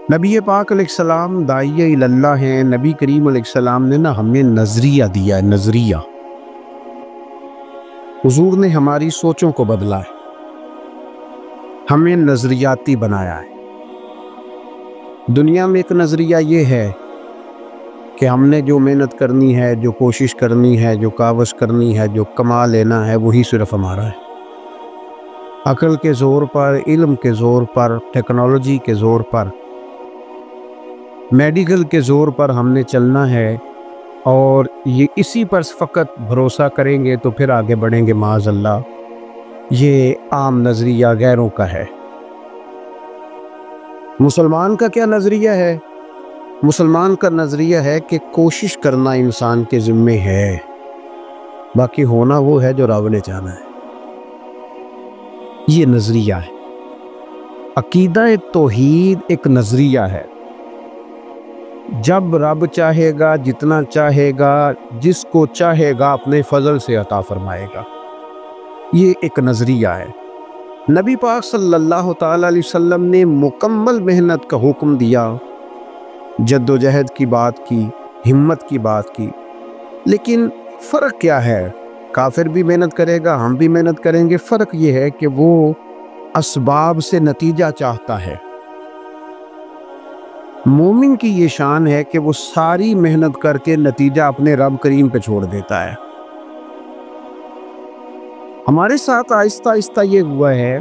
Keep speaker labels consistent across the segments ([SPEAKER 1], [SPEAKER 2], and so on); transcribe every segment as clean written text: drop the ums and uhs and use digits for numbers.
[SPEAKER 1] نبی پاک علیہ السلام داعیہ اللہ ہیں۔ نبی کریم علیہ السلام نے ہمیں نظریہ دیا ہے، نظریہ۔ حضور نے ہماری سوچوں کو بدلا ہے، ہمیں نظریاتی بنایا ہے۔ دنیا میں ایک نظریہ یہ ہے کہ ہم نے جو محنت کرنی ہے، جو کوشش کرنی ہے، جو کاوش کرنی ہے، جو کما لینا ہے، وہی صرف ہمارا ہے۔ عقل کے زور پر، علم کے زور پر، ٹیکنالوجی کے زور پر، میڈیکل کے زور پر ہم نے چلنا ہے، اور یہ اسی پر فقط بھروسہ کریں گے تو پھر آگے بڑھیں گے معاذ اللہ۔ یہ عام نظریہ غیروں کا ہے۔ مسلمان کا کیا نظریہ ہے؟ مسلمان کا نظریہ ہے کہ کوشش کرنا انسان کے ذمے ہے، باقی ہونا وہ ہے جو رب نے چاہنا ہے۔ یہ نظریہ ہے۔ عقیدہ توحید ایک نظریہ ہے۔ جب رب چاہے گا، جتنا چاہے گا، جس کو چاہے گا اپنے فضل سے عطا فرمائے گا، یہ ایک نظریہ ہے۔ نبی پاک صلی اللہ تعالی علیہ وسلم نے مکمل محنت کا حکم دیا، جد و جہد کی بات کی، ہمت کی بات کی، لیکن فرق کیا ہے؟ کافر بھی محنت کرے گا، ہم بھی محنت کریں گے۔ فرق یہ ہے کہ وہ اسباب سے نتیجہ چاہتا ہے۔ مومن کی یہ شان ہے کہ وہ ساری محنت کر کے نتیجہ اپنے رب کریم پہ چھوڑ دیتا ہے۔ ہمارے ساتھ آہستہ آہستہ یہ ہوا ہے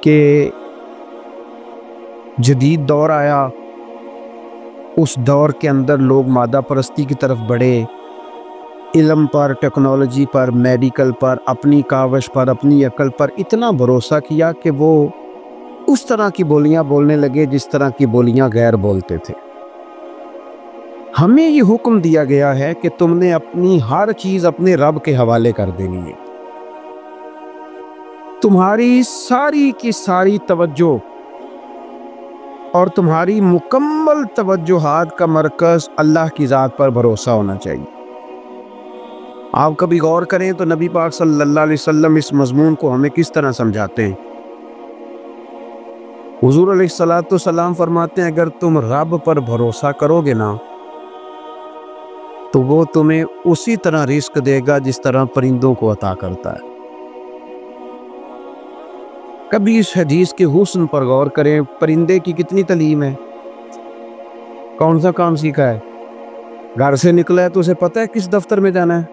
[SPEAKER 1] کہ جدید دور آیا، اس دور کے اندر لوگ مادہ پرستی کی طرف بڑھے، علم پر، ٹیکنالوجی پر، میڈیکل پر، اپنی کاوش پر، اپنی عقل پر اتنا بھروسہ کیا کہ وہ اس طرح کی بولیاں بولنے لگے جس طرح کی بولیاں غیر بولتے تھے۔ ہمیں یہ حکم دیا گیا ہے کہ تم نے اپنی ہر چیز اپنے رب کے حوالے کر دینی ہے۔ تمہاری ساری کی ساری توجہ اور تمہاری مکمل توجہات کا مرکز اللہ کی ذات پر بھروسہ ہونا چاہیے۔ آپ کبھی غور کریں تو نبی پاک صلی اللہ علیہ وسلم اس مضمون کو ہمیں کس طرح سمجھاتے ہیں۔ حضور علیہ السلام فرماتے ہیں اگر تم رب پر بھروسہ کرو گے نا تو وہ تمہیں اسی طرح رزق دے گا جس طرح پرندوں کو عطا کرتا ہے۔ کبھی اس حدیث کے حسن پر غور کریں، پرندے کی کتنی تعلیم ہے، کون سا کام سیکھا ہے، گھر سے نکلا ہے تو اسے پتہ ہے کس دفتر میں جانا ہے،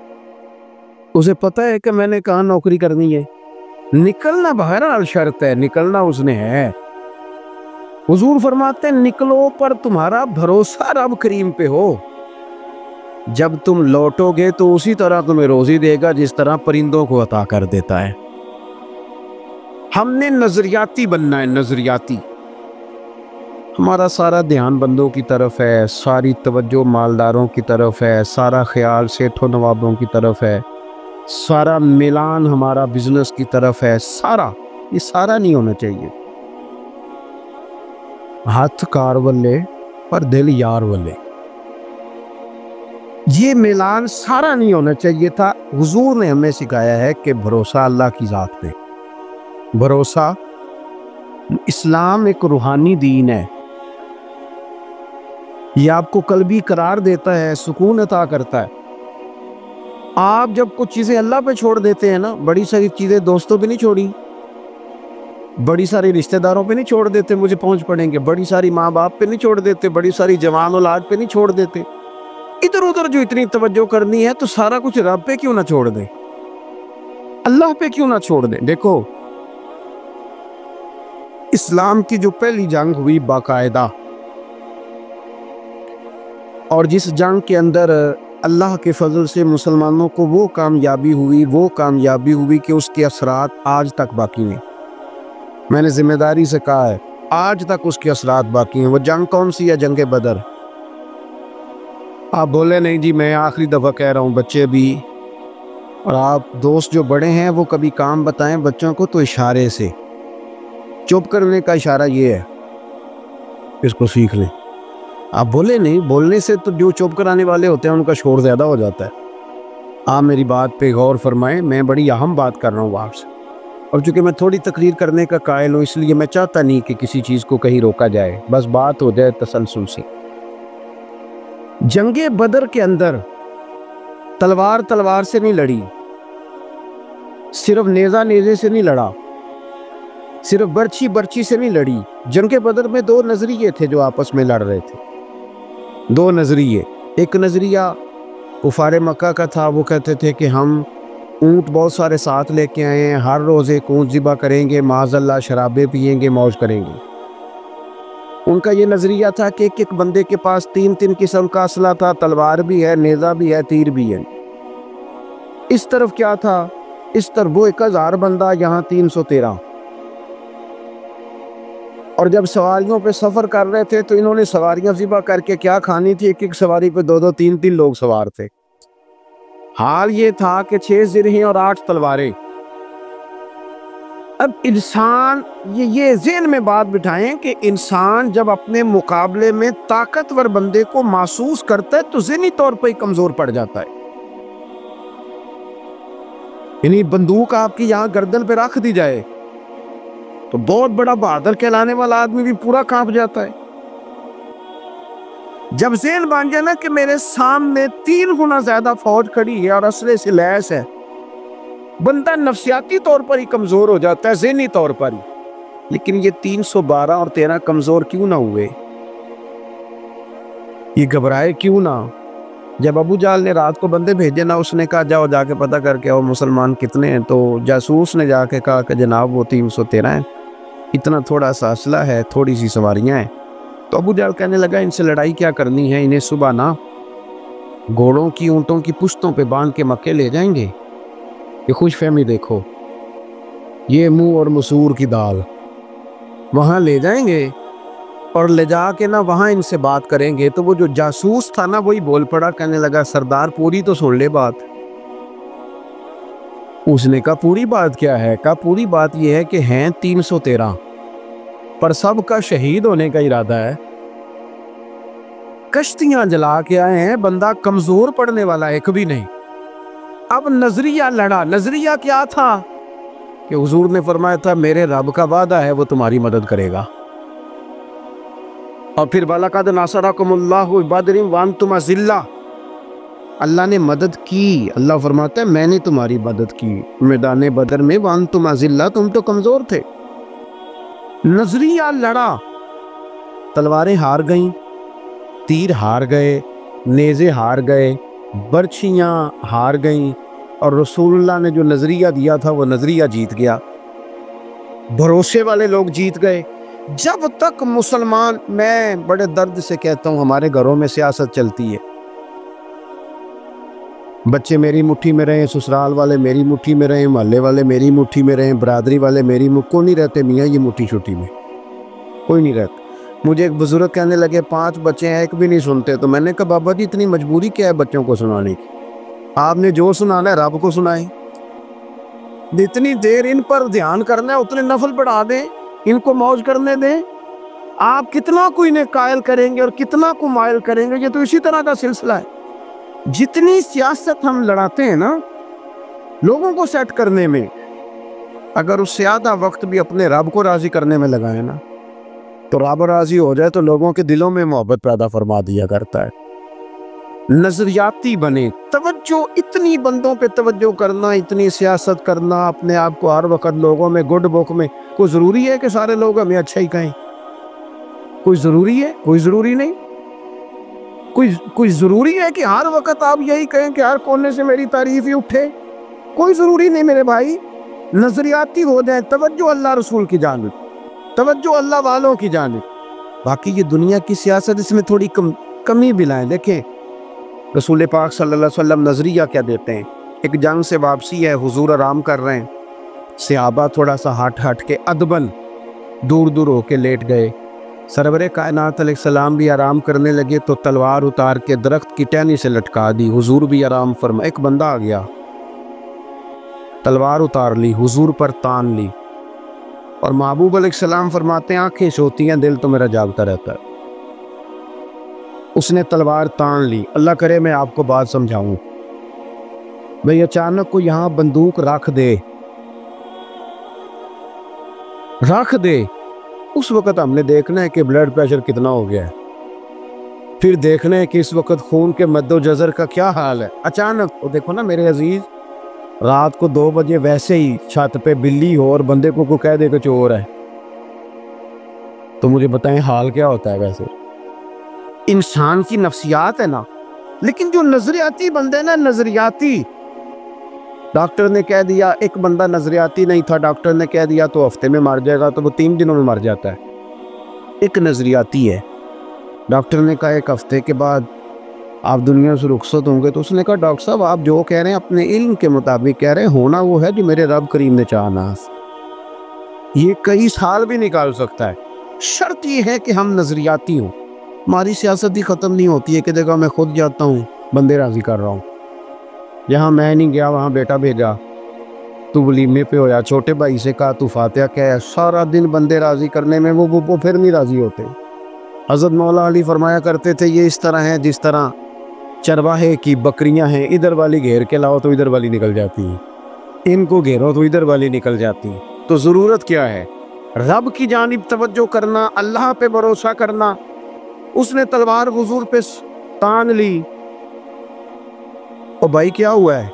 [SPEAKER 1] اسے پتہ ہے کہ میں نے کہاں نوکری کرنی ہے۔ نکلنا بہرحال شرط ہے، نکلنا اس نے ہے۔ حضور فرماتے ہیں نکلو پر تمہارا بھروسہ رب کریم پہ ہو، جب تم لوٹو گے تو اسی طرح تمہیں روزی دے گا جس طرح پرندوں کو عطا کر دیتا ہے۔ ہم نے نظریاتی بننا ہے، نظریاتی۔ ہمارا سارا دھیان بندوں کی طرف ہے، ساری توجہ مالداروں کی طرف ہے، سارا خیال سیٹھوں نوابوں کی طرف ہے، سارا میلان ہمارا بزنس کی طرف ہے۔ یہ سارا نہیں ہونا چاہیے۔ ہاتھ کار والے پر دل یار والے، یہ میلان سارا نہیں ہونا چاہیے تھا۔ حضور نے ہمیں سکھایا ہے کہ بھروسہ اللہ کی ذات پہ، بھروسہ۔ اسلام ایک روحانی دین ہے، یہ آپ کو قلبی قرار دیتا ہے، سکون عطا کرتا ہے۔ آپ جب کچھ چیزیں اللہ پہ چھوڑ دیتے ہیں نا، بڑی ساری چیزیں دوستوں پہ نہیں چھوڑی، بڑی ساری رشتہ داروں پہ نہیں چھوڑ دیتے مجھے پہنچ پڑیں گے، بڑی ساری ماں باپ پہ نہیں چھوڑ دیتے، بڑی ساری جوان اولاد پہ نہیں چھوڑ دیتے، ادھر ادھر جو اتنی توجہ کرنی ہے تو سارا کچھ رب پہ کیوں نہ چھوڑ دیں، اللہ پہ کیوں نہ چھوڑ دیں۔ دیکھو اسلام کی جو پہلی جنگ ہوئی باقاعدہ، اور جس جنگ کے اندر اللہ کے فضل سے مسلمانوں کو وہ کامیابی ہوئی کہ اس کے اثرات آج تک باقی ہیں۔ میں نے ذمہ داری سے کہا ہے آج تک اس کے اثرات باقی ہیں۔ وہ جنگ کون سی ہے؟ جنگ بدر۔ آپ بولے نہیں جی میں آخری دفعہ کہہ رہا ہوں، بچے بھی، اور آپ دوست جو بڑے ہیں وہ کبھی کام بتائیں بچوں کو تو اشارے سے، چپ کرنے کا اشارہ یہ ہے، اس کو سیکھ لیں۔ آپ بولے نہیں، بولنے سے تو جو چپ کرانے والے ہوتے ہیں ان کا شور زیادہ ہو جاتا ہے۔ آپ میری بات پہ غور فرمائیں، میں بڑی اہم بات کر رہا ہوں آپ سے۔ اور چونکہ میں تھوڑی تقریر کرنے کا قائل ہوں، اس لیے میں چاہتا نہیں کہ کسی چیز کو کہیں روکا جائے، بس بات ہو جائے تسلسل سے۔ جنگ بدر کے اندر تلوار سے نہیں لڑی، صرف نیزہ نیزے سے نہیں لڑا، صرف برچی سے نہیں لڑی۔ جنگ بدر میں دو نظریے تھے جو آپس میں لڑ رہے تھے، دو نظریے۔ ایک نظریہ کفار مکہ کا تھا، وہ کہتے تھے کہ ہم اونٹ بہت سارے ساتھ لے کے آئے ہیں، ہر روز ایک اونٹ ذبح کریں گے، معاذ اللہ شرابیں پیئیں گے، موج کریں گے۔ ان کا یہ نظریہ تھا کہ ایک بندے کے پاس تین قسم کا اسلحہ تھا، تلوار بھی ہے، نیزہ بھی ہے، تیر بھی ہے۔ اس طرف کیا تھا؟ اس طرف وہ 1000 بندہ، یہاں 313۔ اور جب سواریوں پہ سفر کر رہے تھے تو انہوں نے سواریاں ذبح کر کے کیا کھانی تھی؟ ایک سواری پہ 2 3 لوگ سوار تھے۔ حال یہ تھا کہ 6 زرہیں اور 8 تلواریں۔ اب انسان یہ ذہن میں بات بٹھائیں کہ انسان جب اپنے مقابلے میں طاقتور بندے کو محسوس کرتا ہے تو ذہنی طور پر ہی کمزور پڑ جاتا ہے۔ یعنی بندوق آپ کی یہاں گردن پہ رکھ دی جائے تو بہت بڑا بہادر کہلانے والا آدمی بھی پورا کانپ جاتا ہے۔ جب ذہن بن جائے نا کہ میرے سامنے 3 گنا زیادہ فوج کھڑی ہے اور اسلحے سے لیس ہے، بندہ نفسیاتی طور پر ہی کمزور ہو جاتا ہے، ذہنی طور پر ہی۔ لیکن یہ 312 اور 13 کمزور کیوں نہ ہوئے؟ یہ گھبرائے کیوں نہ؟ جب ابو جہل نے رات کو بندے بھیجے نا، اس نے کہا جاؤ جا کے پتہ کر کے آؤ مسلمان کتنے ہیں، تو جاسوس نے جا کے کہا کہ جناب وہ 313 ہیں، اتنا تھوڑا سا اسلحہ ہے، تھوڑی سی سواریاں ہیں۔ تو ابو جہل کہنے لگا ان سے لڑائی کیا کرنی ہے، انہیں صبح نا گھوڑوں کی اونٹوں کی پشتوں پہ باندھ کے مکے لے جائیں گے۔ یہ خوش فہمی دیکھو، یہ منہ اور مسور کی دال، وہاں لے جائیں گے اور لے جا کے نا وہاں ان سے بات کریں گے۔ تو وہ جو جاسوس تھا نا وہی بول پڑا، کہنے لگا سردار پوری تو سن لے بات۔ اس نے کہا پوری بات کیا ہے؟ کہا پوری بات یہ ہے کہ ہیں 313 پر سب کا شہید ہونے کا ارادہ ہے، کشتیاں جلا کے آئے ہیں، بندہ کمزور پڑنے والا ایک بھی نہیں۔ اب نظریہ لڑا۔ نظریہ کیا تھا کہ حضور نے فرمایا تھا میرے رب کا وعدہ ہے وہ تمہاری مدد کرے گا، اور پھر وَلَقَدْ نَصَرَكُمُ اللَّهُ بِبَدْرٍ وَأَنْتُمْ أَذِلَّةٌ، اللہ نے مدد کی۔ اللہ فرماتا ہے میں نے تمہاری مدد کی میدان بدر میں، وَأَنْتُمْ أَذِلَّةٌ، تم تو کمزور تھے۔ نظریہ لڑا، تلواریں ہار گئیں، تیر ہار گئے، نیزے ہار گئے، برچھیاں ہار گئیں، اور رسول اللہ نے جو نظریہ دیا تھا وہ نظریہ جیت گیا، بھروسے والے لوگ جیت گئے۔ جب تک مسلمان، میں بڑے درد سے کہتا ہوں ہمارے گھروں میں سیاست چلتی ہے، بچے میری مٹھی میں رہیں، سسرال والے میری مٹھی میں رہیں، محلے والے میری مٹھی میں رہیں، برادری والے میری کوئی نہیں رہتے میاں یہ مٹھی چھٹی میں، کوئی نہیں رہتا۔ مجھے ایک بزرگ کہنے لگے 5 بچے ہیں ایک بھی نہیں سنتے، تو میں نے کہا بابا جی اتنی مجبوری کیا ہے بچوں کو سنانے کی؟ آپ نے جو سنانا ہے رب کو سنائیں، جتنی دیر ان پر دھیان کرنا ہے اتنے نفل پڑھا دیں، ان کو موج کرنے دیں۔ آپ کتنا کو انہیں قائل کریں گے اور کتنا کو مائل کریں گے، یہ تو اسی طرح کا سلسلہ ہے۔ جتنی سیاست ہم لڑاتے ہیں نا لوگوں کو سیٹ کرنے میں، اگر اس سے آدھا وقت بھی اپنے رب کو راضی کرنے میں لگائیں نا تو رب راضی ہو جائے تو لوگوں کے دلوں میں محبت پیدا فرما دیا کرتا ہے۔ نظریاتی بنے، توجہ، اتنی بندوں پہ توجہ کرنا، اتنی سیاست کرنا، اپنے آپ کو ہر وقت لوگوں میں گڈ بک میں، کوئی ضروری ہے کہ سارے لوگ ہمیں اچھا ہی کہیں؟ کوئی ضروری ہے؟ کوئی ضروری نہیں۔ کوئی ضروری ہے کہ ہر وقت آپ یہی کہیں کہ ہر کونے سے میری تعریف ہی اٹھے؟ کوئی ضروری نہیں میرے بھائی۔ نظریاتی ہو جائے، توجہ اللہ رسول کی جانب، توجہ اللہ والوں کی جانب۔ باقی یہ دنیا کی سیاست اس میں تھوڑی کمی بھی لائیں۔ دیکھیں رسول پاک صلی اللہ علیہ وسلم نظریہ کیا دیتے ہیں؟ ایک جنگ سے واپسی ہے، حضور آرام کر رہے ہیں، صحابہ تھوڑا سا ہٹ کے ادبن دور دور ہو کے لیٹ گئے، سرور کائنات علیہ السلام بھی آرام کرنے لگے تو تلوار اتار کے درخت کی ٹہنی سے لٹکا دی، حضور بھی آرام فرما۔ ایک بندہ آ گیا، تلوار اتار لی، حضور پر تان لی، اور محبوب علیہ السلام فرماتے ہیں آنکھیں سوتی ہیں دل تو میرا جاگتا رہتا ہے۔ اس نے تلوار تان لی۔ اللہ کرے میں آپ کو بات سمجھاؤں، بھئی اچانک کو یہاں بندوق رکھ دے رکھ دے، اس وقت ہم نے دیکھنا ہے کہ بلڈ پریشر کتنا ہو گیا ہے، پھر دیکھنا ہے کہ اس وقت خون کے مد و جزر کا کیا حال ہے۔ اچانک وہ دیکھو نا میرے عزیز، رات کو 2 بجے ویسے ہی چھت پہ بلی ہو اور بندے کو کہہ دے کہ چور ہے، تو مجھے بتائیں حال کیا ہوتا ہے؟ ویسے انسان کی نفسیات ہے نا۔ لیکن جو نظریاتی بندے نا، نظریاتی، ڈاکٹر نے کہہ دیا، ایک بندہ نظریاتی نہیں تھا، ڈاکٹر نے کہہ دیا تو ہفتے میں مر جائے گا، تو وہ 3 دنوں میں مر جاتا ہے۔ ایک نظریاتی ہے، ڈاکٹر نے کہا 1 ہفتے کے بعد آپ دنیا سے رخصت ہوں گے، تو اس نے کہا ڈاکٹر صاحب آپ جو کہہ رہے ہیں اپنے علم کے مطابق کہہ رہے ہیں، ہونا وہ ہے جو میرے رب کریم نے چاہنا۔ یہ کئی سال بھی نکال سکتا ہے، شرط یہ ہے کہ ہم نظریاتی ہوں۔ ہماری سیاست ہی ختم نہیں ہوتی ہے کہ دیکھو میں خود جاتا ہوں، بندے راضی کر رہا ہوں، جہاں میں نہیں گیا وہاں بیٹا بھیجا، تو ولیمے پہ ہویا، چھوٹے بھائی سے کہا تو فاتحہ کہہ، سارا دن بندے راضی کرنے میں وہ پھر نہیں راضی ہوتے۔ حضرت مولا علی فرمایا کرتے تھے یہ اس طرح ہے جس طرح چرواہے کی بکریاں ہیں، ادھر والی گھیر کے لاؤ تو ادھر والی نکل جاتی ہیں، ان کو گھیرو تو ادھر والی نکل جاتی ہیں۔ تو ضرورت کیا ہے؟ رب کی جانب توجہ کرنا، اللہ پہ بھروسہ کرنا۔ اس نے تلوار حضور پہ تان لی، اور بھائی کیا ہوا ہے؟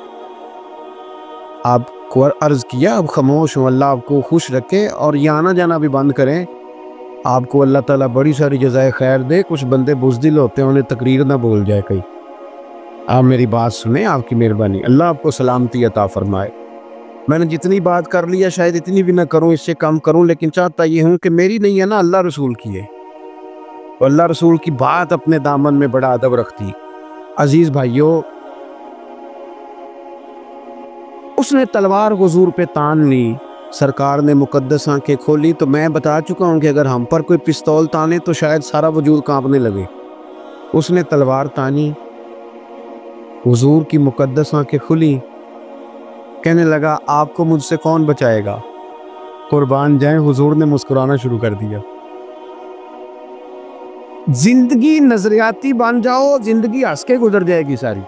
[SPEAKER 1] آپ کو عرض کیا اب خاموش ہوں، اللہ آپ کو خوش رکھے اور یہ آنا جانا بھی بند کریں، آپ کو اللہ تعالیٰ بڑی ساری جزائے خیر دے۔ کچھ بندے بزدل ہوتے ہیں، انہیں تقریر نہ بول جائے کہیں۔ آپ میری بات سنیں، آپ کی مہربانی، اللہ آپ کو سلامتی عطا فرمائے۔ میں نے جتنی بات کر لیا شاید اتنی بھی نہ کروں، اس سے کم کروں، لیکن چاہتا یہ ہوں کہ میری نہیں ہے نا، اللہ رسول کی ہے، اور اللہ رسول کی بات اپنے دامن میں بڑا ادب رکھتی۔ عزیز بھائیوں، اس نے تلوار حضور پہ تان لی، سرکار نے مقدس آنکھیں کھولی۔ تو میں بتا چکا ہوں کہ اگر ہم پر کوئی پستول تانے تو شاید سارا وجود کانپنے لگے۔ اس نے تلوار تانی، حضور کی مقدس آنکھیں کھلی، کہنے لگا آپ کو مجھ سے کون بچائے گا؟ قربان جائیں، حضور نے مسکرانا شروع کر دیا۔ زندگی نظریاتی بن جاؤ، زندگی ہنس کے گزر جائے گی ساری،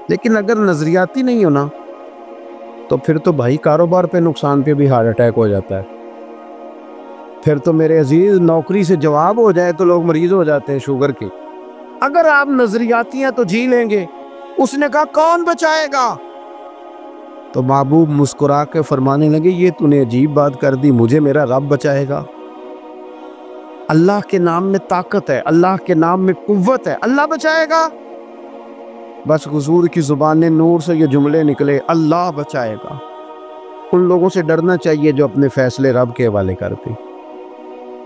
[SPEAKER 1] لیکن اگر نظریاتی نہیں ہونا تو پھر تو بھائی کاروبار پہ نقصان پہ بھی ہارٹ اٹیک ہو جاتا ہے۔ پھر تو میرے عزیز نوکری سے جواب ہو جائے تو لوگ مریض ہو جاتے ہیں شوگر کے۔ اگر آپ نظریاتی ہیں تو جی لیں گے۔ اس نے کہا کون بچائے گا؟ تو محبوب مسکرا کے فرمانے لگے یہ تو نے عجیب بات کر دی، مجھے میرا رب بچائے گا۔ اللہ کے نام میں طاقت ہے، اللہ کے نام میں قوت ہے، اللہ بچائے گا۔ بس حضور کی زبان نور سے یہ جملے نکلے، اللہ بچائے گا۔ ان لوگوں سے ڈرنا چاہیے جو اپنے فیصلے رب کے حوالے کرتے۔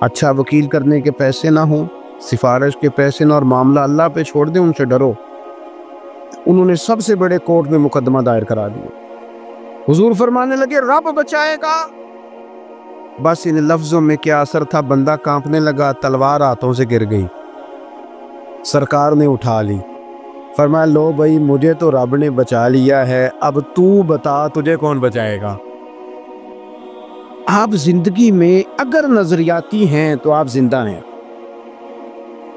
[SPEAKER 1] اچھا وکیل کرنے کے پیسے نہ ہوں، سفارش کے پیسے نہ، اور معاملہ اللہ پہ چھوڑ دیں، ان سے ڈرو۔ انہوں نے سب سے بڑے کورٹ میں مقدمہ دائر کرا دیا۔ حضور فرمانے لگے رب بچائے گا۔ بس ان لفظوں میں کیا اثر تھا، بندہ کانپنے لگا، تلوار ہاتھوں سے گر گئی، سرکار نے اٹھا لی، فرمایا لو بھائی مجھے تو رب نے بچا لیا ہے، اب تو بتا تجھے کون بچائے گا۔ آپ زندگی میں اگر نظریاتی ہیں تو آپ زندہ ہیں،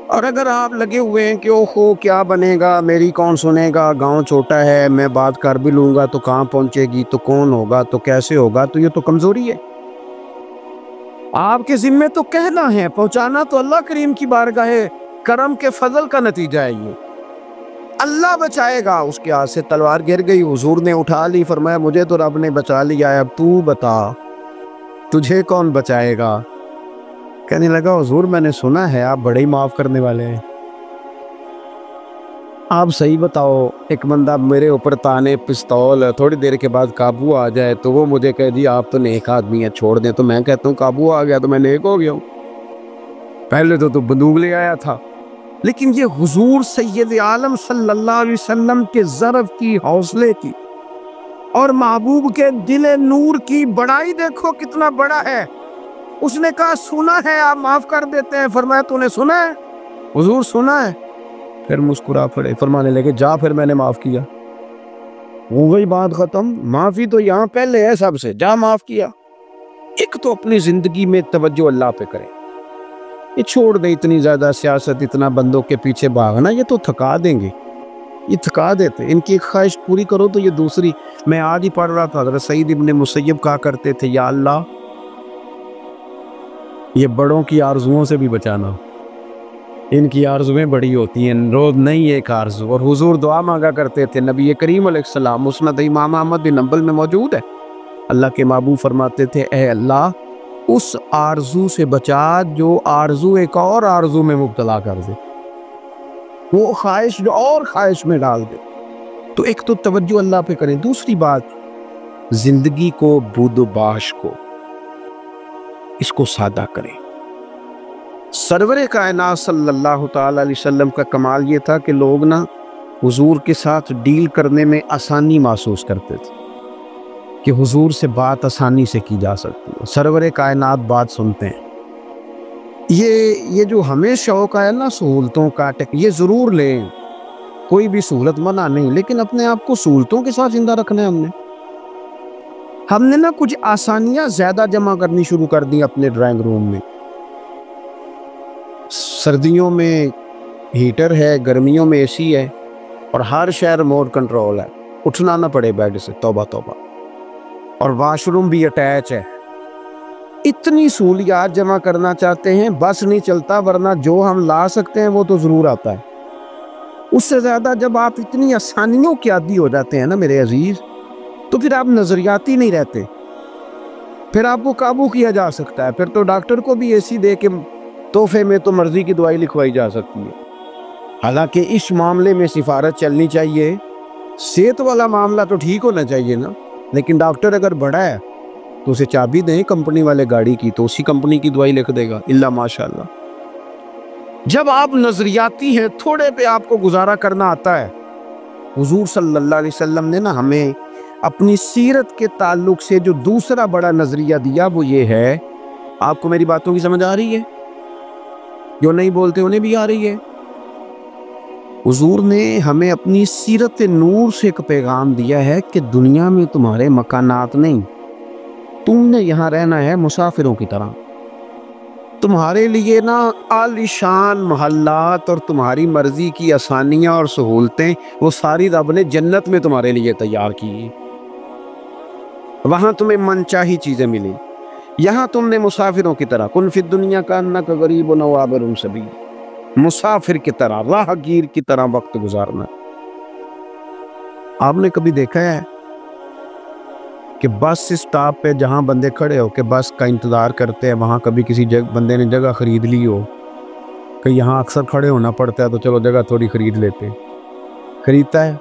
[SPEAKER 1] اور اگر آپ لگے ہوئے ہیں کہ اوہو کیا بنے گا، میری کون سنے گا، گاؤں چھوٹا ہے، میں بات کر بھی لوں گا تو کہاں پہنچے گی، تو کون ہوگا، تو کیسے ہوگا، تو یہ تو کمزوری ہے۔ آپ کے ذمے تو کہنا ہے، پہنچانا تو اللہ کریم کی بارگاہ کرم کے فضل کا نتیجہ ہے۔ یہ اللہ بچائے گا۔ اس کے ہاتھ سے تلوار گر گئی، حضور نے اٹھا لی، فرمایا مجھے تو رب نے بچا لیا ہے، اب تو بتا تجھے کون بچائے گا۔ کہنے لگا حضور میں نے سنا ہے آپ بڑے ہی معاف کرنے والے ہیں، آپ صحیح بتاؤ، ایک بندہ میرے اوپر تانے پستول، تھوڑی دیر کے بعد قابو آ جائے تو وہ مجھے کہہ جی آپ تو نیک آدمی ہیں چھوڑ دیں، تو میں کہتا ہوں قابو آ گیا تو میں نیک ہو گیا ہوں، پہلے تو بندوق لے آیا تھا۔ لیکن یہ حضور سید عالم صلی اللہ علیہ وسلم کے ضرب کی، حوصلے کی، اور محبوب کے دل نور کی بڑائی دیکھو کتنا بڑا ہے۔ اس نے کہا سنا ہے آپ معاف کر دیتے ہیں، فرمایا تو نے سنا ہے؟ حضور سنا ہے۔ پھر مسکرا پڑے، فرمانے لگے جا پھر میں نے معاف کیا، ہو گئی بات ختم، معافی تو یہاں پہلے ہے سب سے، جا معاف کیا۔ ایک تو اپنی زندگی میں توجہ اللہ پہ کریں، یہ چھوڑ دیں اتنی زیادہ سیاست، اتنا بندوں کے پیچھے بھاگنا، یہ تو تھکا دیں گے، یہ تھکا دیتے۔ ان کی ایک خواہش پوری کرو تو یہ دوسری۔ میں آج ہی پڑھ رہا تھا، حضرت سعید ابن مسیب کہا کرتے تھے یا اللہ یہ بڑوں کی آرزوؤں سے بھی بچانا، ان کی آرزویں بڑی ہوتی ہیں، روز نہیں ایک آرزو۔ اور حضور دعا مانگا کرتے تھے، نبی کریم علیہ السلام، مسند امام احمد بن حنبل میں موجود ہے، اللہ کے محبوب فرماتے تھے اے اللہ اس آرزو سے بچا جو آرزو ایک اور آرزو میں مبتلا کر دے، وہ خواہش جو اور خواہش میں ڈال دے۔ تو ایک تو توجہ اللہ پہ کریں، دوسری بات زندگی کو، بود و باش کو، اس کو سادہ کریں۔ سرور کائنات صلی اللہ تعالی علیہ وسلم کا کمال یہ تھا کہ لوگ نا حضور کے ساتھ ڈیل کرنے میں آسانی محسوس کرتے تھے کہ حضور سے بات آسانی سے کی جا سکتی ہے، سرور کائنات بات سنتے ہیں۔ یہ جو ہمیں شوق ہے نا سہولتوں کا، یہ ضرور لیں، کوئی بھی سہولت منع نہیں، لیکن اپنے آپ کو سہولتوں کے ساتھ زندہ رکھنا ہے۔ ہم نے نا کچھ آسانیاں زیادہ جمع کرنی شروع کر دی اپنے ڈرائنگ روم میں۔ سردیوں میں ہیٹر ہے، گرمیوں میں اے سی ہے، اور ہر شہر ریموٹ کنٹرول ہے، اٹھنا نہ پڑے بیڈ سے، توبہ توبہ، اور واش روم بھی اٹیچ ہے۔ اتنی سہولیات جمع کرنا چاہتے ہیں، بس نہیں چلتا، ورنہ جو ہم لا سکتے ہیں وہ تو ضرور آتا ہے۔ اس سے زیادہ جب آپ اتنی آسانیوں کے عادی ہو جاتے ہیں نا میرے عزیز، تو پھر آپ نظریاتی نہیں رہتے، پھر آپ کو قابو کیا جا سکتا ہے، پھر تو ڈاکٹر کو بھی اے سی دے کے تحفے میں تو مرضی کی دوائی لکھوائی جا سکتی ہے۔ حالانکہ اس معاملے میں سفارت چلنی چاہیے، صحت والا معاملہ تو ٹھیک ہونا چاہیے نا، لیکن ڈاکٹر اگر بڑا ہے تو اسے چابی دیں کمپنی والے گاڑی کی، تو اسی کمپنی کی دوائی لکھ دے گا، اللہ ماشاءاللہ۔ جب آپ نظریاتی ہیں، تھوڑے پہ آپ کو گزارا کرنا آتا ہے۔ حضور صلی اللہ علیہ وسلم نے نا ہمیں اپنی سیرت کے تعلق سے جو دوسرا بڑا نظریہ دیا وہ یہ ہے، آپ کو میری باتوں کی سمجھ آ رہی ہے؟ جو نہیں بولتے انہیں بھی آ رہی ہے؟ حضور نے ہمیں اپنی سیرت نور سے ایک پیغام دیا ہے کہ دنیا میں تمہارے مکانات نہیں، تم نے یہاں رہنا ہے مسافروں کی طرح۔ تمہارے لیے نا عالی شان محلات اور تمہاری مرضی کی آسانیاں اور سہولتیں وہ ساری رب نے جنت میں تمہارے لیے تیار کی، وہاں تمہیں من چاہی چیزیں ملی۔ یہاں تم نے مسافروں کی طرح، کن فی الدنیا کانک غریب و عابر سبیل، مسافر کی طرح، راہ گیر کی طرح وقت گزارنا۔ آپ نے کبھی دیکھا ہے کہ بس اسٹاپ پہ جہاں بندے کھڑے ہو کے بس کا انتظار کرتے ہیں، وہاں کبھی کسی بندے نے جگہ خرید لی ہو کہ یہاں اکثر کھڑے ہونا پڑتا ہے تو چلو جگہ تھوڑی خرید لیتے، خریدتا ہے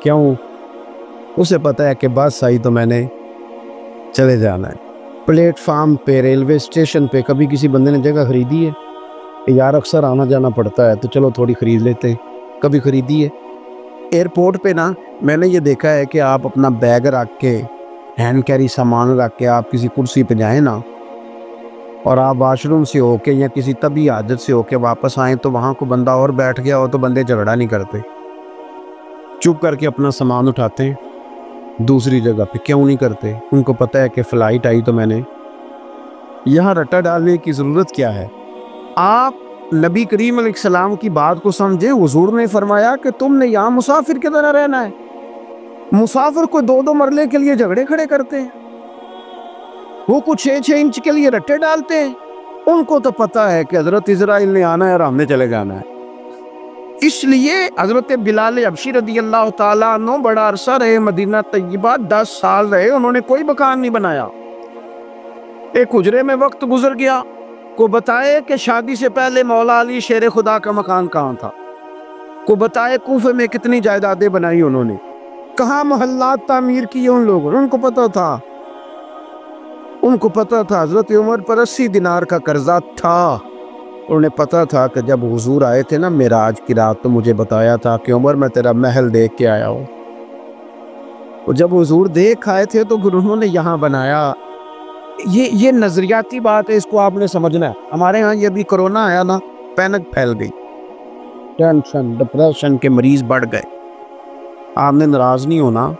[SPEAKER 1] کیوں؟ اسے پتہ ہے کہ بس آئی تو میں نے چلے جانا ہے۔ پلیٹ فارم پہ، ریلوے اسٹیشن پہ کبھی کسی بندے نے جگہ خریدی ہے کہ یار اکثر آنا جانا پڑتا ہے تو چلو تھوڑی خرید لیتے ہیں؟ کبھی خریدی ہے؟ ایئرپورٹ پہ نا میں نے یہ دیکھا ہے کہ آپ اپنا بیگ رکھ کے، ہینڈ کیری سامان رکھ کے آپ کسی کرسی پہ جائیں نا، اور آپ واش روم سے ہو کے یا کسی طبی حاجت سے ہو کے واپس آئیں تو وہاں کو بندہ اور بیٹھ گیا ہو تو بندے جھگڑا نہیں کرتے، چپ کر کے اپنا سامان اٹھاتے ہیں دوسری جگہ پہ۔ کیوں نہیں کرتے؟ ان کو پتہ ہے کہ فلائٹ آئی تو میں نے یہاں رٹا ڈالنے کی ضرورت کیا ہے؟ آپ نبی کریم علیہ السلام کی بات کو سمجھیں۔ حضور نے فرمایا کہ تم نے یہاں مسافر کی طرح رہنا ہے۔ مسافر کو 2-2 مرلے کے لیے جھگڑے کھڑے کرتے ہیں، وہ کچھ 6-6 انچ کے لیے رٹے ڈالتے ہیں۔ ان کو تو پتہ ہے کہ حضرت اسرائیل نے آنا ہے اور ہم نے چلے جانا ہے۔ اس لیے حضرت بلال حبشی رضی اللہ تعالیٰ عنہ بڑا عرصہ رہے مدینہ طیبہ، 10 سال رہے، انہوں نے کوئی مکان نہیں بنایا۔ ایک حجرے میں وقت گزر گیا، کو بتائے کہ شادی سے پہلے مولا علی شیر خدا کا مکان کہاں تھا، کو بتائے کوفے میں کتنی جائیدادیں بنائی انہوں نے، کہاں محلات تعمیر کیے ان لوگوں نے، ان کو پتہ تھا۔ ان کو پتہ تھا حضرت عمر پر 80 دینار کا قرضہ تھا، انہیں پتہ تھا کہ جب حضور آئے تھے نا معراج کی رات تو مجھے بتایا تھا کہ عمر میں تیرا محل دیکھ کے آیا ہوں، اور جب حضور دیکھ آئے تھے تو پھر انہوں نے یہاں بنایا۔ یہ نظریاتی بات ہے، اس کو آپ نے سمجھنا ہے۔ ہمارے ہاں یہ بھی کرونا آیا نا، پینک پھیل گئی، ٹینشن ڈپریشن کے مریض بڑھ گئے۔ آپ نے ناراض نہیں ہونا،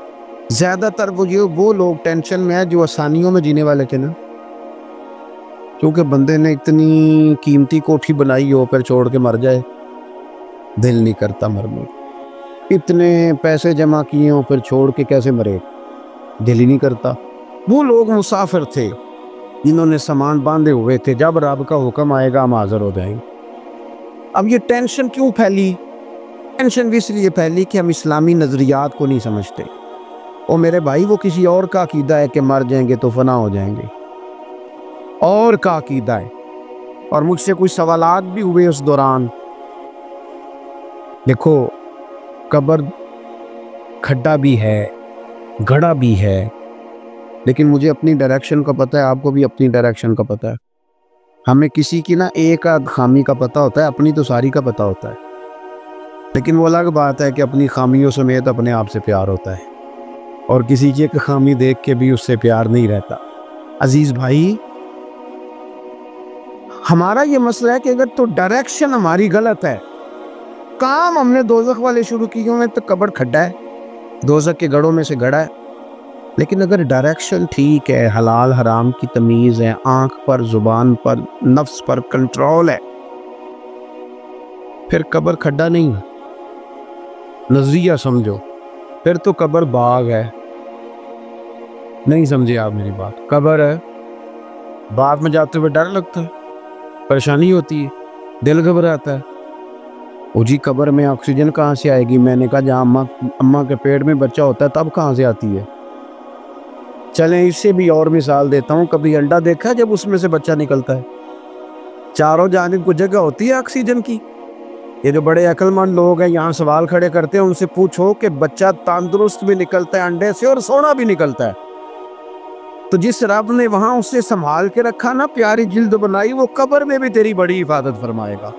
[SPEAKER 1] زیادہ تر وہ لوگ ٹینشن میں ہیں جو آسانیوں میں جینے والے تھے نا، کیونکہ بندے نے اتنی قیمتی کوٹھی بنائی ہو پھر چھوڑ کے مر جائے، دل نہیں کرتا مرنے۔ اتنے پیسے جمع کیے ہوں پھر چھوڑ کے کیسے مرے، دل ہی نہیں کرتا۔ وہ لوگ مسافر تھے، انہوں نے سامان باندھے ہوئے تھے، جب رب کا حکم آئے گا ہم حاضر ہو جائیں گے۔ اب یہ ٹینشن کیوں پھیلی؟ ٹینشن بھی اس لیے پھیلی کہ ہم اسلامی نظریات کو نہیں سمجھتے۔ او میرے بھائی، وہ کسی اور کا عقیدہ ہے کہ مر جائیں گے تو فنا ہو جائیں گے، اور کا عقیدہ ہے۔ اور مجھ سے کچھ سوالات بھی ہوئے اس دوران۔ دیکھو، قبر کھڈا بھی ہے، گڑھا بھی ہے، لیکن مجھے اپنی ڈائریکشن کا پتہ ہے، آپ کو بھی اپنی ڈائریکشن کا پتہ ہے۔ ہمیں کسی کی ایک آدھ خامی کا پتہ ہوتا ہے، اپنی تو ساری کا پتہ ہوتا ہے۔ لیکن وہ الگ بات ہے کہ اپنی خامیوں سمیت اپنے آپ سے پیار ہوتا ہے، اور کسی کی ایک خامی دیکھ کے بھی اس سے پیار نہیں رہتا۔ عزیز بھائی، ہمارا یہ مسئلہ ہے کہ اگر تو ڈائریکشن ہماری غلط ہے، کام ہم نے دوزخ والے شروع کیے ہوئے تو قبر کھڈا ہے، دوزخ کے گڑھوں میں سے گڑھا ہے۔ لیکن اگر ڈائریکشن ٹھیک ہے، حلال حرام کی تمیز ہے، آنکھ پر، زبان پر، نفس پر کنٹرول ہے، پھر قبر کھڈا نہیں ہے۔ نظریہ سمجھو، پھر تو قبر باغ ہے۔ نہیں سمجھے آپ میری بات؟ قبر ہے، باغ میں جاتے ہوئے ڈر لگتا ہے، پریشانی ہوتی ہے، دل گھبراتا ہے۔ او جی، قبر میں آکسیجن کہاں سے آئے گی؟ میں نے کہا جہاں اماں کے پیٹ میں بچہ ہوتا ہے تب کہاں سے آتی ہے؟ چلیں اس سے بھی اور مثال دیتا ہوں۔ کبھی انڈا دیکھا جب اس میں سے بچہ نکلتا ہے؟ چاروں جانب کو جگہ ہوتی ہے آکسیجن کی۔ یہ جو بڑے عقل مند لوگ ہیں یہاں سوال کھڑے کرتے ہیں، ان سے پوچھو کہ بچہ تندرست بھی نکلتا ہے انڈے سے، اور سونا بھی نکلتا ہے۔ تو جس رب نے وہاں اسے سنبھال کے رکھا نا، پیاری جلد بنائی، وہ قبر میں بھی تیری بڑی حفاظت فرمائے گا،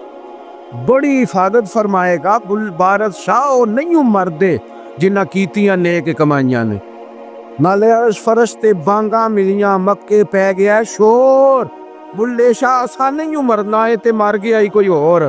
[SPEAKER 1] بڑی حفاظت فرمائے گا۔ بارت شاہ نہیں مردے جنہ کیتیاں نیک کمائیاں نے، نالے عرش فرشتے بانگا ملیاں، مکے پہ گیا شور، بلے شاہ آسان نہیں مرنا ہے تے مار گیا ہی کوئی اور۔